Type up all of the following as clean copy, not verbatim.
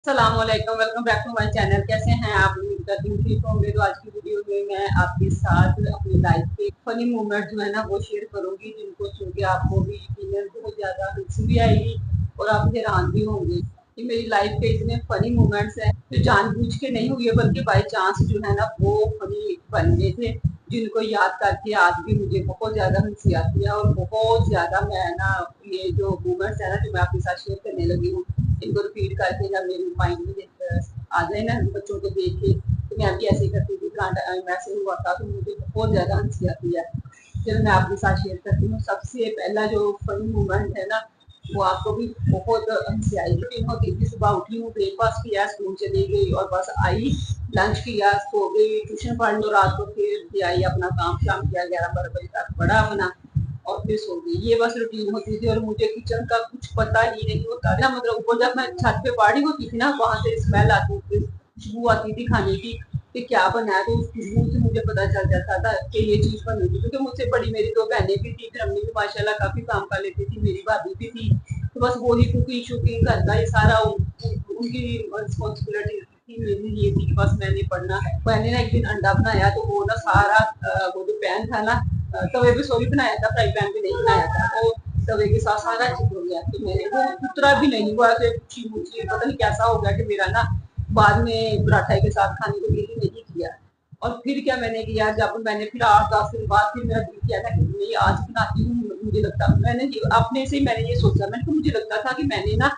अस्सलामुअलैकुम, welcome back to my channel. कैसे हैं आप? उम्मीद करती हूँ ठीक होंगे। तो आज की वीडियो में मैं आपके साथ अपनी लाइफ के फनी मोमेंट जो है ना वो शेयर करूंगी, जिनको सुन के आपको भी यकीनन बहुत ज्यादा हंसी भी आएगी और आप हैरान भी होंगे। ये मेरी लाइफ के इतने फनी मोमेंट्स हैं जो जानबूझ के नहीं हुए बल्कि बाई चांस जो है ना वो फनी बन गए थे, जिनको याद करके आज भी मुझे बहुत ज्यादा हंसी आती है और बहुत ज्यादा मैं ना ये जो मोमेंट्स है ना जो मैं आपके साथ शेयर करने लगी हूँ, इनको रिपीट करके जब मेरे माइंड में आ जाए ना बच्चों को देख के तो मैं भी ऐसे करती थी, टाइम ऐसे हुआ था तो मुझे बहुत ज्यादा हंसी आती है। चलो मैं आपके साथ शेयर करती हूँ। सबसे पहला जो फनी मोमेंट है ना वो आपको भी बहुत हंसी आएगी। दिन होती थी, सुबह उठी हूँ, ब्रेकफास्ट किया, स्कूल चली गई और बस आई, लंच किया, सो गई, ट्यूशन पढ़ लो, रात को फिर आई, अपना काम शाम किया, 11-12 बजे तक पढ़ा अपना और फिर सो गई। ये बस रूटीन होती थी और मुझे किचन का कुछ पता ही नहीं होता था। मतलब ऊपर जब मैं छत पे पड़ी होती थी ना वहां से स्मेल आती थी, खुशबू आती थी खाने की कि क्या बना है, तो उस खुशबू से मुझे पता चल जाता था कि ये चीज बनी थी। क्योंकि मुझसे बड़ी मेरी दो बहनें भी थी, फिर अम्मी भी माशाल्लाह काफी काम कर लेती थी, मेरी भाभी भी थी, तो बस वो ही कुकिंग शुकिंग करना ये सारा उनकी रिस्पॉन्सिबिलिटी थी। मेरी ये थी कि बस मैंने पढ़ना है। मैंने ना एक दिन अंडा बनाया तो वो ना सारा वो जो पैन था ना तवे पे सॉरी बनाया था, फ्राई पैन पे नहीं बनाया था, वो तवे के साथ सारा चिप हो गया। तो मैंने वो उतरा भी नहीं हुआ, पता नहीं कैसा हो गया कि मेरा ना बाद में पराठा के साथ खाने को दिल ही नहीं किया। और फिर क्या मैंने किया, जब मैंने फिर 8-10 दिन बाद फिर मेरा दिल किया था कि नहीं आज बनाती हूँ, मुझे लगता मैंने अपने से ही मैंने ये सोचा, मैंने मुझे लगता था कि मैंने ना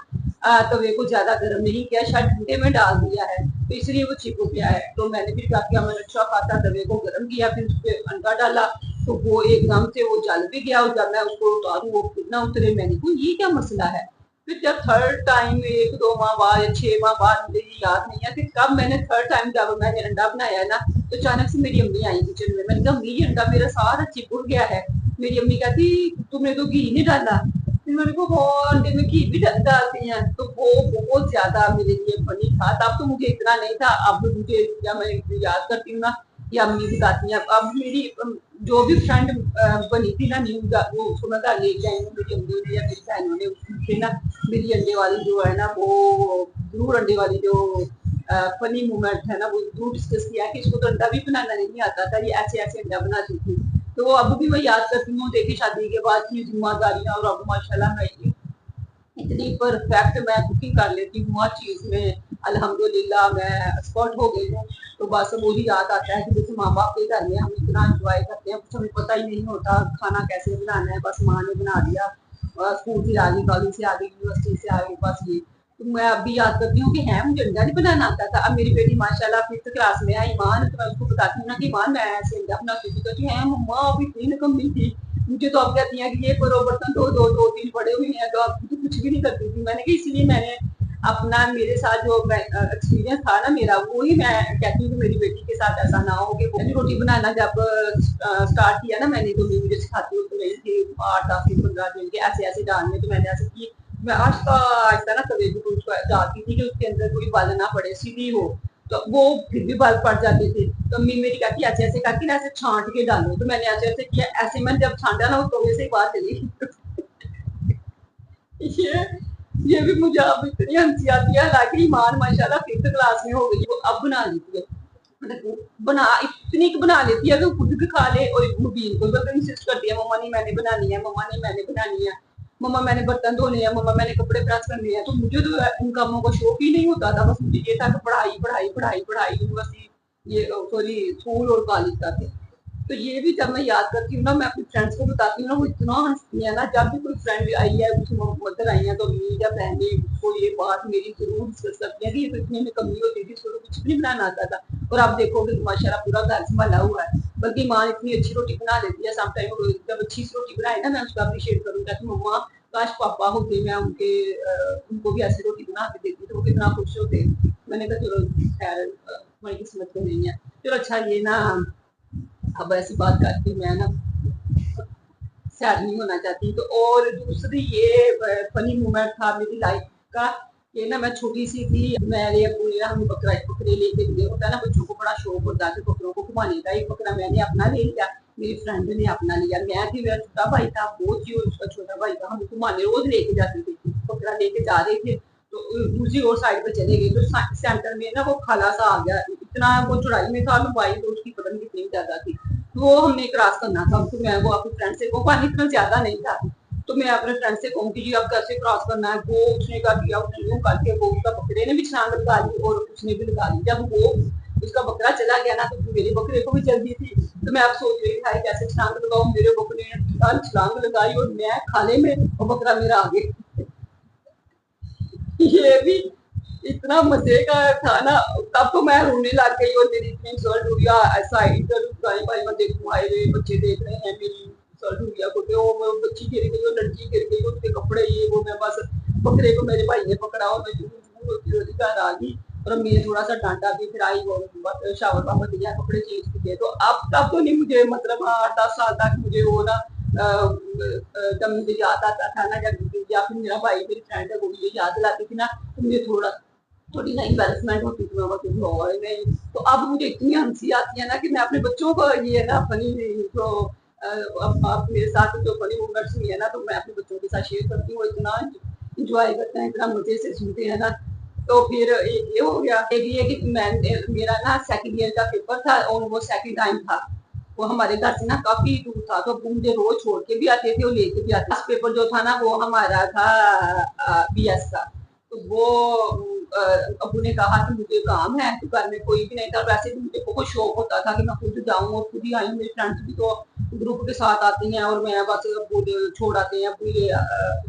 तवे को ज्यादा गर्म नहीं किया, शायद ठंडे में डाल दिया है तो इसलिए वो चिप हो गया है। तो मैंने फिर क्या किया, मैंने अच्छा खासा तवे को गर्म किया, फिर उस पर अंडा डाला तो वो एकदम से वो जल भी गया और जब मैं उसको उतारू वो खुद ना उतरे। मैंने कहा ये क्या मसला है। फिर जब थर्ड टाइम 1-2 माह बाद या 6 माह बाद, मुझे याद नहीं है कि कब मैंने थर्ड टाइम जब मैंने अंडा बनाया ना तो अचानक से मेरी अम्मी आई किचन में। मैंने कहा अम्मी ये अंडा मेरा सारा चिपक गया है। मेरी अम्मी कहती तुमने तो घी नहीं डाला। फिर मैंने कहा हाँ अंडे में घी भी डालते हैं। तो वो बहुत ज्यादा मेरे लिए फनी था। तब तो मुझे इतना नहीं था, अब मुझे जब मैं याद करती हूँ ना या अम्मी बताती हैं। अब मेरी जो भी फ्रेंड बनी थी ना न्यू, वो उसको मैं घर लेके आई हूँ, मेरी अम्मी ने या मेरी बहनों ने उससे ना मेरी अंडे वाली जो है ना वो जरूर अंडे वाली जो फनी मोमेंट है ना वो जरूर डिस्कस किया कि इसको तो अंडा भी बनाना नहीं आता था, ये ऐसे ऐसे अंडा बनाती थी। तो वो अब भी मैं याद करती हूँ, देखी शादी के बाद की जिम्मेदारियां और अब माशाल्लाह मैं इतनी परफेक्ट मैं कुकिंग कर लेती हूँ हर चीज में, अल्हम्दुलिल्लाह मैं एक्सपर्ट हो गई हूँ। तो बस वो ही याद आता है कि जैसे माँ बाप के घर में हम इतना एंजॉय करते हैं, कुछ हमें पता ही नहीं होता खाना कैसे बनाना है, बस माँ ने बना दिया, स्कूल से आ गई, कॉलेज से आ गई, यूनिवर्सिटी से आ गई, बस ये। तो मैं अभी याद करती हूँ कि है मुझे अंडा नहीं बनाना आता था। अब मेरी बेटी माशाल्लाह 5th क्लास में आई ईमान, तो मैं उसको बताती हूँ ना कि ईमान मैं ऐसे अंडा बनाती थी, कहती है मम्मा अभी इतनी निकम्मी थी। मुझे तो अब कहती है कि ये करो, बर्तन दो दो दो तीन पड़े हुए हैं, तो अब तो कुछ भी नहीं करती थी। मैंने कहा इसलिए मैंने अपना मेरे साथ जो एक्सपीरियंस था ना मेरा, वो ही मैं कहती हूँ कि मेरी बेटी के साथ ऐसा ना हो। कि रोटी बनाना जब स्टार्ट किया ना मैंने, तो मुझे सिखाती हूँ तो रही थी 8-10 दिन 15 दिन के ऐसे ऐसे डालने, तो मैंने ऐसे की मैं आहिस्ता आहिस्ता ना तवे को डालती थी कि उसके अंदर कोई बल ना पड़े, सीधी हो। तो वो फिर भी बल पड़ जाते थे। तो अम्मी मेरी कहती ऐसे ऐसे करके ना ऐसे छांट के डालो, तो मैंने ऐसे ऐसे किया, ऐसे मैंने जब छांटा ना वो तवे से बाहर चली। ये ये भी मुझे अब इतनी हंसी आती है, हालांकि ईमान माशाल्लाह 5th क्लास में हो गई, वो अब बना लेती है। मतलब बना इतनी बना लेती है कि खुद भी खा ले और मुबीन को भी इंसिस्ट करती है, मम्मा नहीं मैंने बनानी है, मम्मा नहीं मैंने बनानी है, मम्मा मैंने बर्तन धोने हैं, मम्मा मैंने कपड़े प्रेस करने हैं। तो मुझे तो इन कामों का शौक ही नहीं होता था, बस मुझे ये था कि पढ़ाई पढ़ाई पढ़ाई पढ़ाई, यूनिवर्सिटी ये सॉरी स्कूल और कॉलेज तक। तो ये भी जब मैं याद करती हूँ ना मैं अपनी फ्रेंड्स को बताती हूँ ना वो इतना हंसती है ना। जब भी कोई फ्रेंड आई है कुछ मदर आई है तो अम्मी या बहनें उसको ये बात मेरी जरूर डिस्कस करती है कि ये तो इतने में कमी होती थी, इसको तो कुछ भी नहीं बनाना आता था। और आप देखोगे माशाल्लाह पूरा घर संभाला हुआ है। बल्कि माँ इतनी अच्छी रोटी बना देती है, समटाइम जब अच्छी सी रोटी बनाए ना मैं उसको अप्रिशिएट करूँ कि मम्मा काश पापा होते, मैं उनके उनको भी ऐसी रोटी बना के देती तो वो कितना खुश होते। मैंने कहा चलो खैर हमारी किस्मत तो नहीं है। चलो अच्छा ये ना अब ऐसी बात करके मैं ना सैड नहीं होना चाहती। तो और दूसरी ये फनी मोमेंट था मेरी लाइफ का, ये ना मैं छोटी सी थी, मेरे अबू ने हम बकरे लेके दिए, होता है ना बच्चों को बड़ा शौक होता है बकरों को घुमाने का। एक बकरा मैंने अपना ले लिया, मेरी फ्रेंड ने अपना लिया, मैं थी, मेरा छोटा भाई था, वो थी और उसका छोटा भाई था, हम घुमाने रोज लेके जाते थे, बकरा लेके जा रहे थे। तो दूसरी और साइड पे चले गए, तो सेंटर में ना वो खाला सा आ गया, इतना वो चौड़ाई में था, लंबाई तो उसकी पता नहीं कितनी ज्यादा थी। तो वो हमने क्रॉस करना था, तो मैं वो अपने फ्रेंड से, वो पानी इतना ज्यादा नहीं था, तो मैं अपने फ्रेंड से कहूँ कि जी अब कैसे क्रॉस करना है, वो उसने का किया, उसने यूं करके वो उसका बकरे ने भी छलांग लगा ली और उसने भी लगा ली। जब वो उसका बकरा चला गया ना, तो मेरे बकरे को भी जल्दी थी, तो मैं अब सोच रही था कैसे छलांग लगाऊं, मेरे बकरे ने छलांग लगाई और मैं खाले में और बकरा मेरा आगे। ये भी इतना मजे का था ना, तब तो मैं रोने लग गई और मेरी इतनी इंसल्ट हुई। ऐसा इधर भाई भाई मैं देखूं, आए रे बच्चे देख रहे हैं मेरी इंसल्ट हुई है, क्योंकि वो बच्ची गिर गई और लड़की गिर गई, उसके कपड़े ये वो, मैं बस बकरे को मेरे भाई ने पकड़ा और मैं रोती रोती घर आ गई। और मेरे थोड़ा सा डांटा भी, फिर आई वो शावर वावर दिया, कपड़े चेंज किए। तो अब तब तो नहीं मुझे, मतलब 8-10 साल तक मुझे वो ना जब मुझे याद आता था ना, जब या फिर मेरा भाई मेरी फ्रेंड है वो मुझे याद दिलाती थी ना, तो मुझे थोड़ी ना एम्बेरसमेंट होती थी, मैं कुछ और नहीं। तो अब मुझे इतनी हंसी आती है ना कि मैं अपने बच्चों को ये ना फनी जो अब मेरे साथ जो फनी मोमेंट्स हुई है ना, तो मैं अपने बच्चों के साथ शेयर करती हूँ, इतना इंजॉय करते हैं, इतना मजे से सुनते हैं ना। तो फिर एक ये हो गया, एक ये कि मैं मेरा ना सेकंड ईयर का पेपर था और वो सेकंड टाइम था, वो हमारे घर से ना काफी दूर था, तो वो मुझे रोज छोड़ के भी आते थे और लेके भी आते। पेपर जो था ना वो हमारा था बीएस का। तो वो अबू ने कहा कि मुझे काम है, तो घर में कोई भी नहीं था, वैसे भी मुझे बहुत शौक होता था कि मैं खुद जाऊं और खुद ही आई। मेरे फ्रेंड्स भी तो ग्रुप के साथ आती हैं और मैं बस अबू छोड़ आते हैं, अबू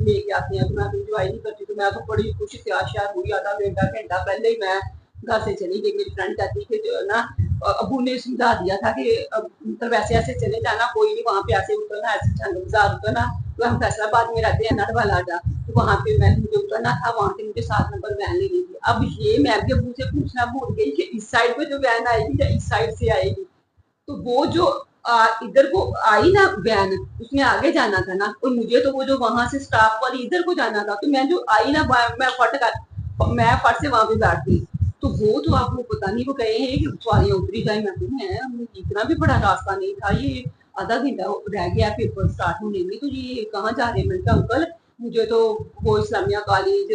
लेके आते हैं, तो मैं इंजॉय नहीं करती। तो मैं तो बड़ी खुशी से आशार हुई, आधा घंटा घंटा पहले ही मैं घर से चली गई। मेरी फ्रेंड कहती कि जो है ना, अबू ने समझा दिया था कि मतलब ऐसे ऐसे चले जाना, कोई नहीं वहां पे ऐसे उतरना, ऐसे बाजार उतरना, तो हम फैसलाबाद में रहते हैं नरवाला आजा, तो वहां पे मैं मुझे उतरना था, वहां से मुझे 7 नंबर वैन लेनी थी। अब ये मैं भी अबू से पूछना भूल गई कि इस साइड पे जो वैन आएगी या इस साइड से आएगी। तो वो जो इधर को आई ना वैन, उसमें आगे जाना था ना, और मुझे तो वो जो वहां से स्टाफ वाली इधर को जाना था, तो मैं जो आई ना, मैं फट से वहां पे बैठ गई। तो वो तो आपको पता नहीं, वो कहे हैं कि सवारियां उतरी जाए, मैं मैं इतना भी बड़ा रास्ता नहीं था ये, आधा घंटा रह गया पेपर स्टार्ट होने में, तो ये कहाँ जा रहे हैं। मैंने कहा अंकल मुझे तो वो इस्लामिया कॉलेज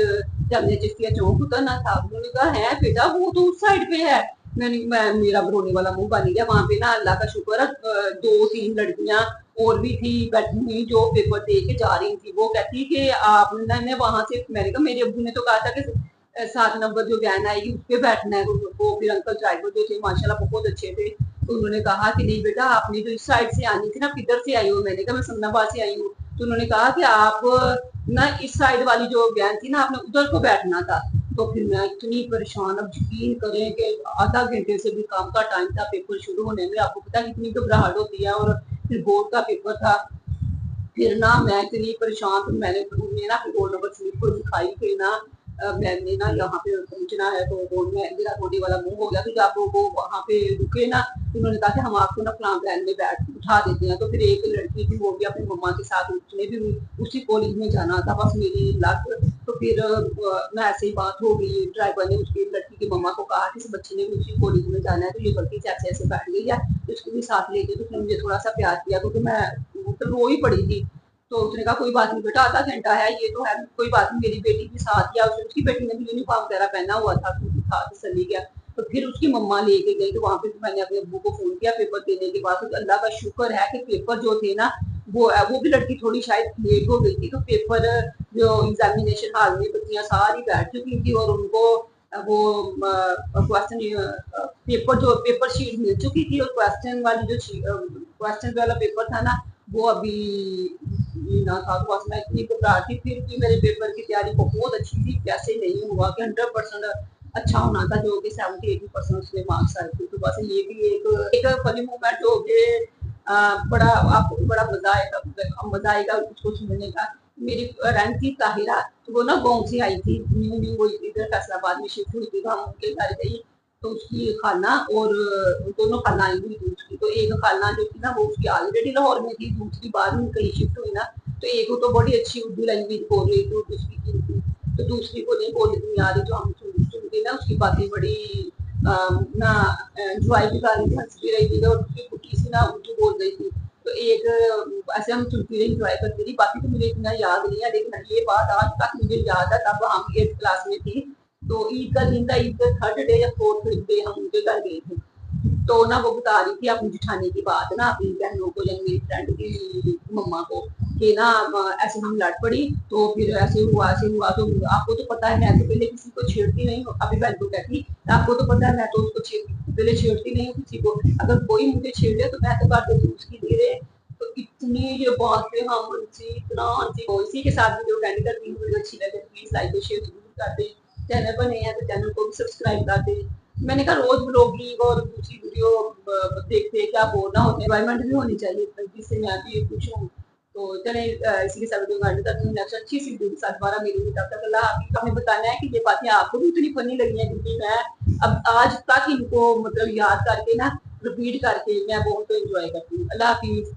जामिया चिश्तिया चौक उतरना था। उन्होंने कहा है बेटा वो तो उस साइड पे है। मेरा रोने वाला मुंह बन गया। वहां पे ना अल्लाह का शुक्र है, 2-3 लड़कियां और भी थी बैठी हुई जो पेपर दे के जा रही थी। वो कहती कि आपने वहां से, मैंने कहा मेरे अब्बू ने तो कहा था कि 7 नंबर जो वैन आएगी उस पे बैठना है। वो फिर अंकल ड्राइवर जो थे माशाल्लाह बहुत अच्छे थे, तो उन्होंने कहा कि नहीं बेटा आपने जो इस साइड से आनी थी ना, किधर से आई हो। मैंने कहा मैं समनाबाद से आई हूँ। तो उन्होंने कहा कि आप ना इस साइड वाली जो वैन थी ना, आपने उधर को बैठना था। तो फिर मैं इतनी परेशान, अब यकीन करें कि आधा घंटे से भी काम का टाइम था पेपर शुरू होने में, आपको पता है कितनी घबराहट होती है, और फिर बोर्ड का पेपर था। फिर ना मैं इतनी परेशान, तो मैंने ना फिर रोल नंबर स्लिप को दिखाई कि ना मैंने ना यहाँ पे पहुंचना है, तो रोड में मेरा थोड़ी वाला मुंह हो गया। तो जब वो वहाँ पे रुके ना, तो उन्होंने कहा कि हम आपको ना फलां वैन में बैठ उठा देते हैं। तो फिर एक लड़की थी वो भी अपनी मम्मा के साथ, उसने भी उसी कॉलेज में जाना था, बस मेरी लक। तो फिर ना ऐसे ही बात हो गई, ड्राइवर ने उसकी लड़की की मम्मा को कहा कि इस बच्ची ने भी उसी कॉलेज में जाना है, तो ये गलती से ऐसे ऐसे बैठ गई है, तो उसको भी साथ लेके। तो उसने मुझे थोड़ा सा प्यार किया, क्योंकि मैं तो रो ही पड़ी थी। तो उसने कहा कोई बात नहीं बेटा, आधा घंटा है ये तो है, कोई बात नहीं। मेरी बेटी के साथ, या उसकी बेटी ने भी यूनिफॉर्म वगैरह पहना हुआ था, तो था तसल्ली गया। तो फिर उसकी मम्मा लेके गई, तो वहां पे मैंने अपने अब्बू को फोन किया पेपर देने के बाद। तो अल्लाह का शुक्र है कि पेपर जो थे ना, वो भी लड़की थोड़ी शायद लेट हो गई थी, तो पेपर जो एग्जामिनेशन हॉल में बच्चियां सारी बैठ चुकी थी और उनको वो क्वेश्चन पेपर जो पेपर शीट मिल चुकी थी, और क्वेश्चन वाली जो क्वेश्चन वाला पेपर था ना, वो अभी ना था। तो बस मैं इतनी घबराहट थी, फिर भी मेरे पेपर की तैयारी बहुत अच्छी थी। कैसे नहीं हुआ कि 100% अच्छा होना था, जो कि 70-80% उसमें मार्क्स आए थे। तो बस ये भी एक फनी मोमेंट हो गए। बड़ा आपको बड़ा मजा आएगा उसको सुनने का। मेरी रैंक थी ताहिरा, तो वो ना गाँव से आई थी, न्यू न्यू वो इधर फैसलाबाद में शिफ्ट हुई थी, तो हम उनके घर गई। तो उसकी खाला और दोनों खाला आई हुई थी उसकी। तो एक खाला जो थी ना, वो उसकी ऑलरेडी लाहौर में थी, दूसरी बाद में कहीं शिफ्ट हुई ना। तो एक तो बड़ी अच्छी उर्दू लैंग्वेज बोल रही थी, उर्दू स्पीकिंग थी, तो दूसरी को नहीं बोलनी आ रही, जो हम सुनते ना उसकी बातें बड़ी ना एंजॉय भी कर रही थी, हंस भी रही थी, और उसकी कुटी सी ना उर्दू बोल रही थी। तो एक ऐसे हम चुटकी इंजॉय करते रही। बाकी तो मुझे इतना याद नहीं है, लेकिन ये बात आज तक मुझे याद है, तब हम 8th क्लास में थी। तो ईद का दिन था, ईद का 3rd डे या 4th डे हम उनके घर गए थे। तो ना वो बता रही थी अपनी जिठानी की बात ना, अपनी बहनों को या मेरी फ्रेंड की मम्मा को, कि ना ऐसे हम लड़ पड़ी, तो फिर ऐसे हुआ। तो आपको तो पता है मैं तो पहले किसी को छेड़ती नहीं हूँ, अभी बहन को कहती आपको तो पता है मैं तो उसको पहले छेड़ती नहीं हूँ किसी को, अगर कोई मुझे छेड़ ले तो मैं तो कर देती हूँ उसकी धीरे। तो इतनी ये बातें हम हंसी, इतना हंसी। तो इसी के साथ वीडियो एंड करती हूँ। वीडियो अच्छी लगे प्लीज लाइक और शेयर जरूर कर दें। चैनल पर नहीं है तो चैनल को भी सब्सक्राइब कर दें। मैंने कहा रोज ब्लॉगिंग और दूसरी वीडियो देखते क्या बोलना होता है, एनवायरमेंट भी होनी चाहिए जिससे मैं भी खुश हूँ। तो चले इसी के साथ वीडियो एंड करती हूँ। नेक्स्ट अच्छी सी वीडियो के साथ दोबारा मिलूंगी, तब तक अल्लाह हाफिज़। हमें बताना है कि ये बातें आपको भी इतनी फनी लगी है, क्योंकि मैं अब आज तक इनको मतलब याद करके ना रिपीट करके मैं बहुत एंजॉय करती हूँ। अल्लाह हाफिज़।